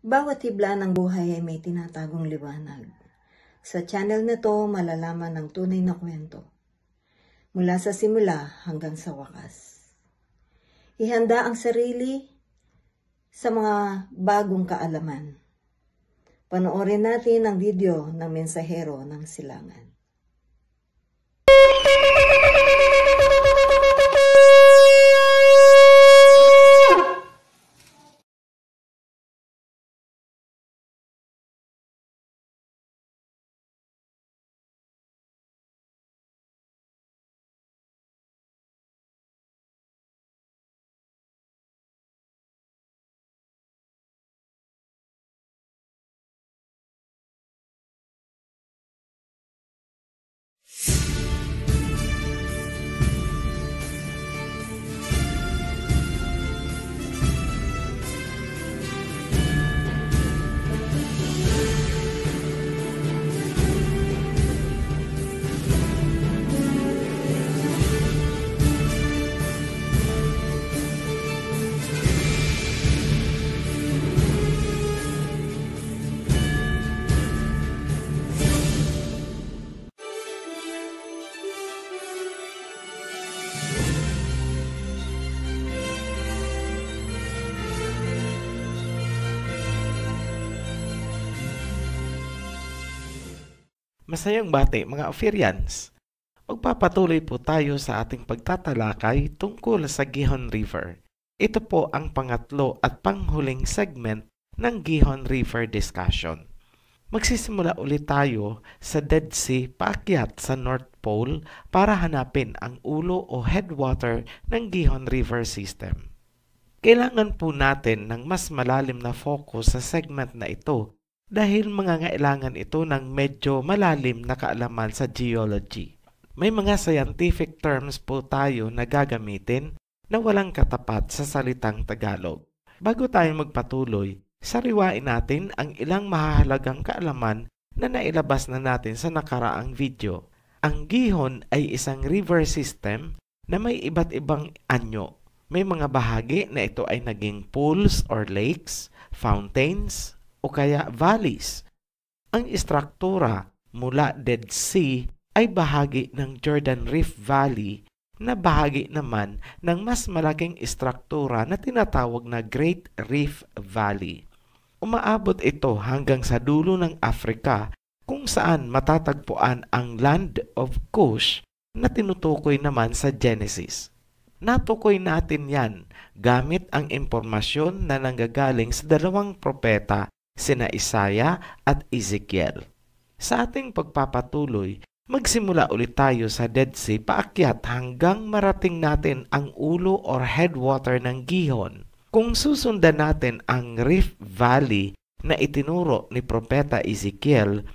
Bawat hibla ng buhay ay may tinatagong liwanag. Sa channel na to, malalaman ang tunay na kwento. Mula sa simula hanggang sa wakas. Ihanda ang sarili sa mga bagong kaalaman. Panoorin natin ang video ng Mensahero ng Silangan. Masayang bati mga Ophirians! Magpapatuloy po tayo sa ating pagtatalakay tungkol sa Gihon River. Ito po ang pangatlo at panghuling segment ng Gihon River discussion. Magsisimula ulit tayo sa Dead Sea paakyat sa North Pole para hanapin ang ulo o headwater ng Gihon River system. Kailangan po natin ng mas malalim na focus sa segment na ito dahil mangangailangan ito ng medyo malalim na kaalaman sa geology. May mga scientific terms po tayo na gagamitin na walang katapat sa salitang Tagalog. Bago tayo magpatuloy, sariwain natin ang ilang mahahalagang kaalaman na nailabas na natin sa nakaraang video. Ang Gihon ay isang river system na may iba't ibang anyo. May mga bahagi na ito ay naging pools or lakes, fountains, o kaya valleys. Ang istruktura mula Dead Sea ay bahagi ng Jordan Rift Valley na bahagi naman ng mas malaking istruktura na tinatawag na Great Rift Valley. Umaabot ito hanggang sa dulo ng Africa kung saan matatagpuan ang Land of Cush na tinutukoy naman sa Genesis. Natukoy natin yan gamit ang impormasyon na nanggagaling sa dalawang propeta, sina Isaiah at Ezekiel. Sa ating pagpapatuloy, magsimula ulit tayo sa Dead Sea paakyat hanggang marating natin ang ulo or headwater ng Gihon. Kung susundan natin ang Rift Valley na itinuro ni Propeta Ezekiel,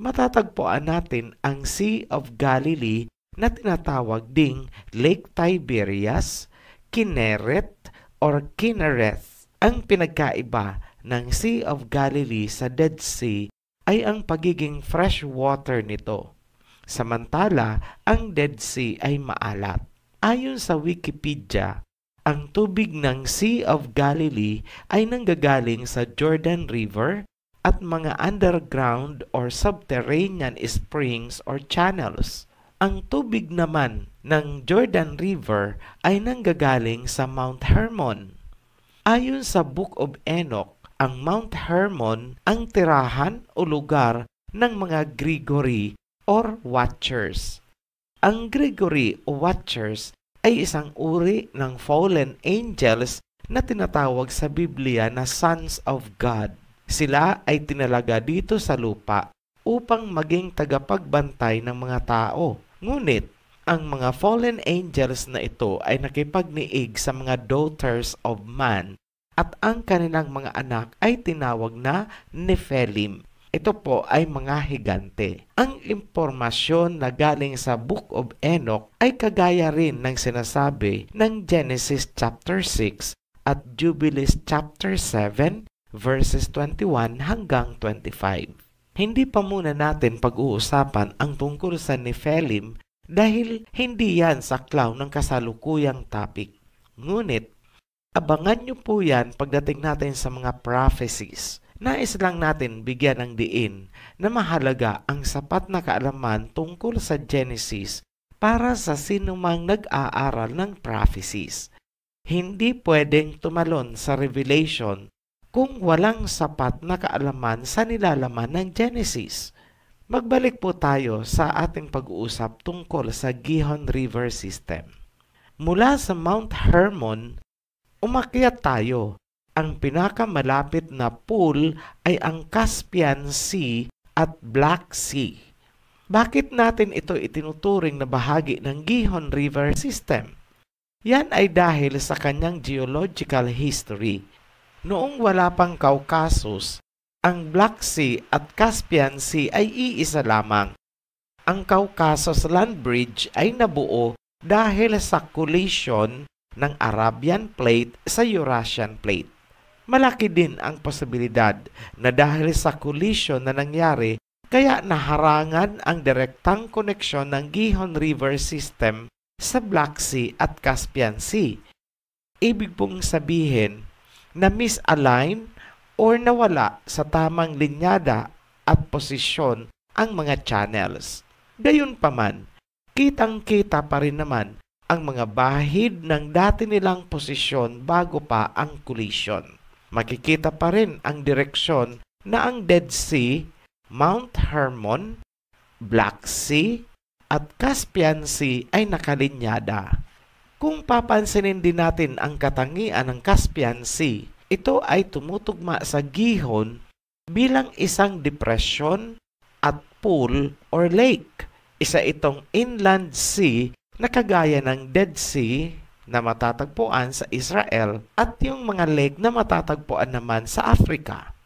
matatagpuan natin ang Sea of Galilee na tinatawag ding Lake Tiberias, Kinneret or Kinnereth. Ang pinagkaiba ng Sea of Galilee sa Dead Sea ay ang pagiging fresh water nito. Samantala, ang Dead Sea ay maalat. Ayon sa Wikipedia, ang tubig ng Sea of Galilee ay nanggagaling sa Jordan River at mga underground or subterranean springs or channels. Ang tubig naman ng Jordan River ay nanggagaling sa Mount Hermon. Ayon sa Book of Enoch, ang Mount Hermon ang tirahan o lugar ng mga Gregory or Watchers. Ang Gregory o Watchers ay isang uri ng fallen angels na tinatawag sa Biblia na Sons of God. Sila ay tinalaga dito sa lupa upang maging tagapagbantay ng mga tao. Ngunit, ang mga fallen angels na ito ay nakipagniig sa mga daughters of man at ang kanilang mga anak ay tinawag na Nephilim. Ito po ay mga higante. Ang impormasyon na galing sa Book of Enoch ay kagaya rin ng sinasabi ng Genesis chapter 6 at Jubilees chapter 7 verses 21 hanggang 25. Hindi pa muna natin pag-uusapan ang tungkol sa Nephilim dahil hindi yan saklaw ng kasalukuyang topic. Ngunit, abangan nyo po yan pagdating natin sa mga prophecies. Nais lang natin bigyan ng diin na mahalaga ang sapat na kaalaman tungkol sa Genesis para sa sinumang nag-aaral ng prophecies. Hindi pwedeng tumalon sa Revelation kung walang sapat na kaalaman sa nilalaman ng Genesis. Magbalik po tayo sa ating pag-uusap tungkol sa Gihon River System. Mula sa Mount Hermon, umakyat tayo. Ang pinakamalapit na pool ay ang Caspian Sea at Black Sea. Bakit natin ito itinuturing na bahagi ng Gihon River System? Yan ay dahil sa kanyang geological history. Noong wala pang Caucasus, ang Black Sea at Caspian Sea ay iisa lamang. Ang Caucasus Land Bridge ay nabuo dahil sa collision ng Arabian Plate sa Eurasian Plate. Malaki din ang posibilidad na dahil sa collision na nangyari, kaya naharangan ang direktang koneksyon ng Gihon River System sa Black Sea at Caspian Sea. Ibig pong sabihin na misalign or nawala sa tamang linyada at posisyon ang mga channels. Gayunpaman, kitang-kita pa rin naman ang mga bahid ng dati nilang posisyon bago pa ang collision. Makikita pa rin ang direksyon na ang Dead Sea, Mount Hermon, Black Sea, at Caspian Sea ay nakalinyada. Kung papansinin din natin ang katangian ng Caspian Sea, ito ay tumutugma sa Gihon bilang isang depression at pool or lake. Isa itong inland sea na kagaya ng Dead Sea na matatagpuan sa Israel at yung mga lake na matatagpuan naman sa Africa.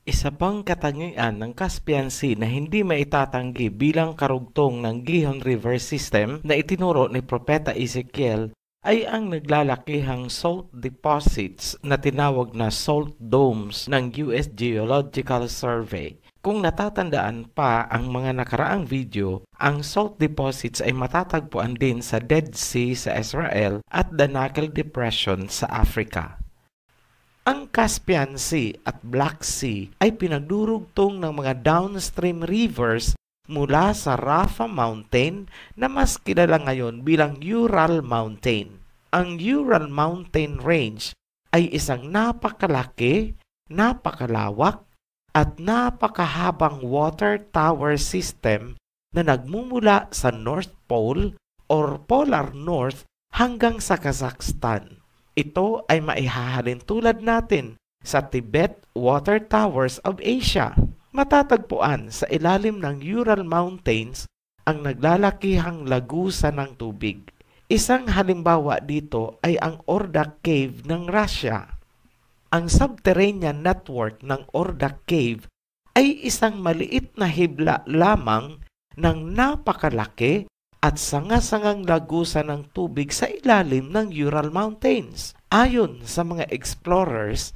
Isa pang katangian ng Caspian Sea na hindi maitatanggi bilang karugtong ng Gihon River System na itinuro ni Propeta Ezekiel ay ang naglalakihang salt deposits na tinawag na salt domes ng US Geological Survey. Kung natatandaan pa ang mga nakaraang video, ang salt deposits ay matatagpuan din sa Dead Sea sa Israel at Danakil Depression sa Africa. Ang Caspian Sea at Black Sea ay pinagdurugtong ng mga downstream rivers mula sa Rafah Mountain na mas kilala ngayon bilang Ural Mountain. Ang Ural Mountain Range ay isang napakalaki, napakalawak, at napakahabang water tower system na nagmumula sa North Pole or Polar North hanggang sa Kazakhstan. Ito ay maihahalin tulad natin sa Tibet Water Towers of Asia. Matatagpuan sa ilalim ng Ural Mountains ang naglalakihang lagusan ng tubig. Isang halimbawa dito ay ang Ordak Cave ng Russia. Ang subterranean network ng Ordak Cave ay isang maliit na hibla lamang ng napakalaki at sanga-sangang lagusan ng tubig sa ilalim ng Ural Mountains. Ayon sa mga explorers,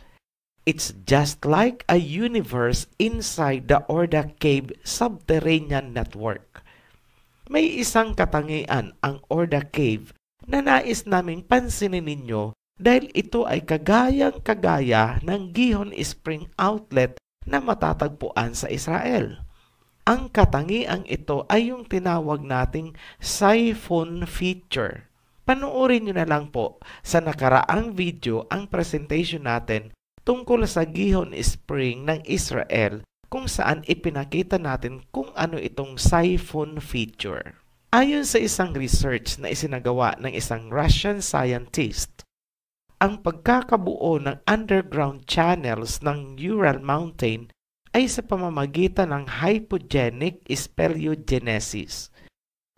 it's just like a universe inside the Ordak Cave subterranean network. May isang katangian ang Ordak Cave na nais naming pansinin ninyo dahil ito ay kagayang-kagaya ng Gihon Spring Outlet na matatagpuan sa Israel. Ang katangiang ito ay yung tinawag nating siphon feature. Panoorin nyo na lang po sa nakaraang video ang presentation natin tungkol sa Gihon Spring ng Israel kung saan ipinakita natin kung ano itong siphon feature. Ayon sa isang research na isinagawa ng isang Russian scientist, ang pagkakabuo ng underground channels ng Ural Mountain ay sa pamamagitan ng hypogenic speleogenesis.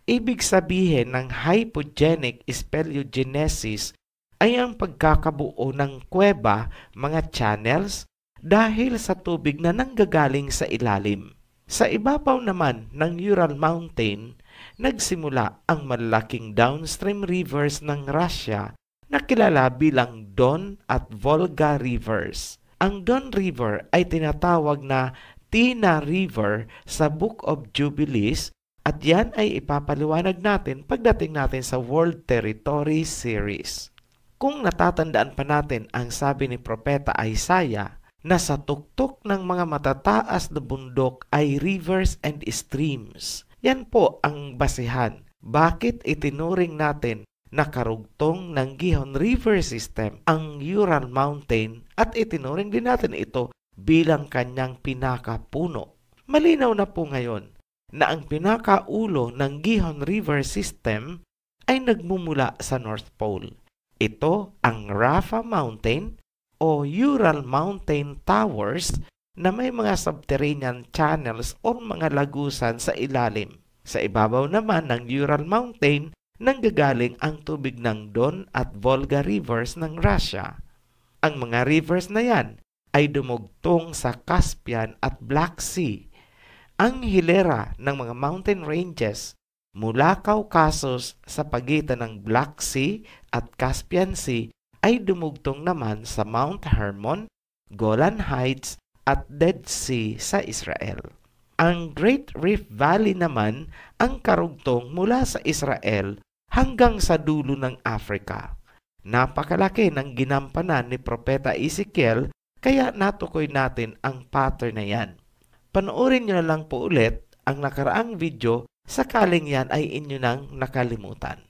Ibig sabihin ng hypogenic speleogenesis ay ang pagkakabuo ng kuweba, mga channels, dahil sa tubig na nanggagaling sa ilalim. Sa ibabaw naman ng Ural Mountain, nagsimula ang malalaking downstream rivers ng Russia na kilala bilang Don at Volga Rivers. Ang Don River ay tinatawag na Tina River sa Book of Jubilees at yan ay ipapaliwanag natin pagdating natin sa World Territory Series. Kung natatandaan pa natin ang sabi ni Propeta Isaiah na sa tuktok ng mga matataas na bundok ay rivers and streams. Yan po ang basehan. Bakit itinuring natin na karugtong ng Gihon River System ang Ural Mountain at itinuring din natin ito bilang kanyang pinakapuno. Malinaw na po ngayon na ang pinakaulo ng Gihon River System ay nagmumula sa North Pole. Ito ang Rapha Mountain o Ural Mountain Towers na may mga subterranean channels o mga lagusan sa ilalim. Sa ibabaw naman ng Ural Mountain, nanggagaling ang tubig ng Don at Volga rivers ng Russia. Ang mga rivers na yan ay dumugtong sa Caspian at Black Sea. Ang hilera ng mga mountain ranges mula Caucasus sa pagitan ng Black Sea at Caspian Sea ay dumugtong naman sa Mount Hermon, Golan Heights at Dead Sea sa Israel. Ang Great Rift Valley naman ang karugtong mula sa Israel hanggang sa dulo ng Africa. Napakalaki ng ginampanan ni Propeta Ezekiel kaya natukoy natin ang pattern na yan. Panoorin nyo na lang po ulit ang nakaraang video sakaling yan ay inyo nang nakalimutan.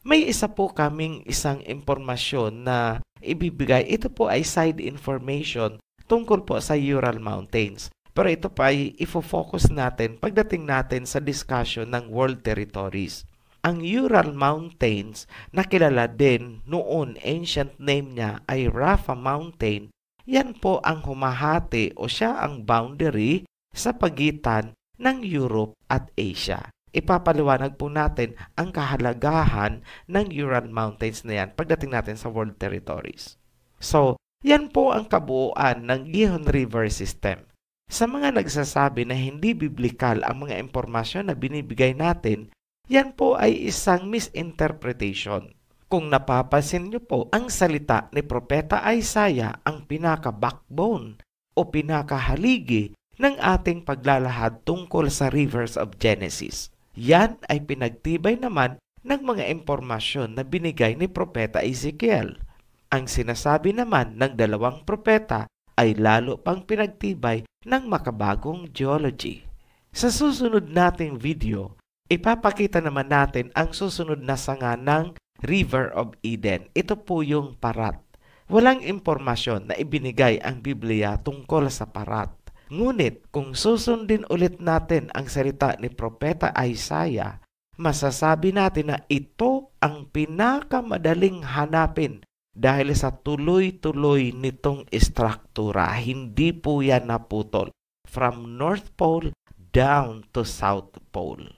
May isa po kaming isang impormasyon na ibibigay. Ito po ay side information tungkol po sa Ural Mountains. Pero ito pa ay ifo-focus natin pagdating natin sa discussion ng world territories. Ang Ural Mountains na kilala din noon, ancient name niya ay Rapha Mountain, yan po ang humahati o siya ang boundary sa pagitan ng Europe at Asia. Ipapaliwanag po natin ang kahalagahan ng Ural Mountains na yan pagdating natin sa world territories. So, yan po ang kabuuan ng Gihon River System. Sa mga nagsasabi na hindi biblikal ang mga impormasyon na binibigay natin, yan po ay isang misinterpretation. Kung napapansin niyo po, ang salita ni Propeta Isaiah ang pinaka-backbone o pinakahaligi ng ating paglalahad tungkol sa rivers of Genesis. Yan ay pinagtibay naman ng mga impormasyon na binigay ni Propeta Ezekiel. Ang sinasabi naman ng dalawang propeta ay lalo pang pinagtibay ng makabagong geology. Sa susunod nating video, ipapakita naman natin ang susunod na sanga ng River of Eden. Ito po yung Parat. Walang impormasyon na ibinigay ang Biblia tungkol sa Parat. Ngunit kung susundin ulit natin ang salita ni Propeta Isaiah, masasabi natin na ito ang pinakamadaling hanapin dahil sa tuloy-tuloy nitong istruktura. Hindi po yan naputol from North Pole down to South Pole.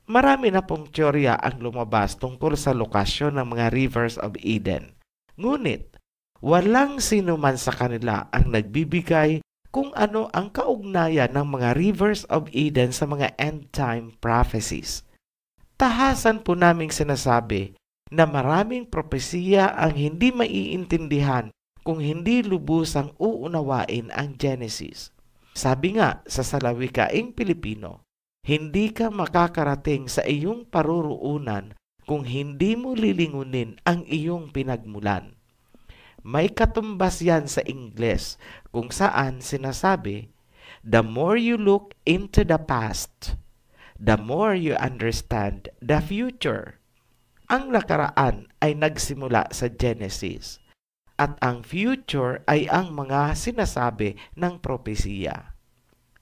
Marami na pong teorya ang lumabas tungkol sa lokasyon ng mga rivers of Eden. Ngunit, walang sino man sa kanila ang nagbibigay kung ano ang kaugnayan ng mga rivers of Eden sa mga end-time prophecies. Tahasan po naming sinasabi na maraming propesiya ang hindi maiintindihan kung hindi lubusang uunawain ang Genesis. Sabi nga sa salawikaing Pilipino, hindi ka makakarating sa iyong paruroonan kung hindi mo lilingunin ang iyong pinagmulan. May katumbas yan sa Ingles kung saan sinasabi, the more you look into the past, the more you understand the future. Ang nakaraan ay nagsimula sa Genesis at ang future ay ang mga sinasabi ng propesiya.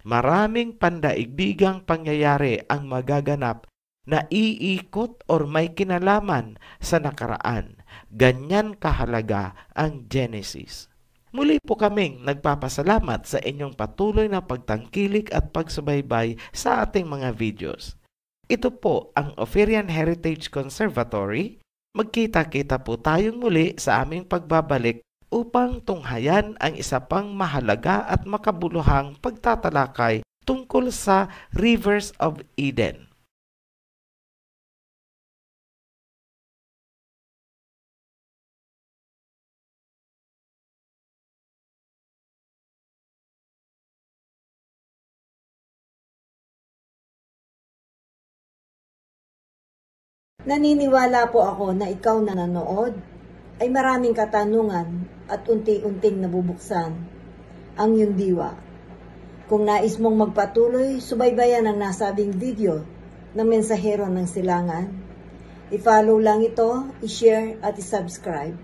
Maraming pandaigdigang pangyayari ang magaganap na iikot or may kinalaman sa nakaraan. Ganyan kahalaga ang Genesis. Muli po kaming nagpapasalamat sa inyong patuloy na pagtangkilik at pagsubaybay sa ating mga videos. Ito po ang Ophirian Heritage Conservatory. Magkita-kita po tayong muli sa aming pagbabalik upang tunghayan ang isa pang mahalaga at makabuluhang pagtatalakay tungkol sa Rivers of Eden. Naniniwala po ako na ikaw na nanood ay maraming katanungan at unti-unting nabubuksan. ang iyong diwa. Kung nais mong magpatuloy, subaybayan ang nasabing video ng Mensahero ng Silangan. I-follow lang ito, i-share at i-subscribe.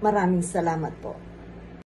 Maraming salamat po.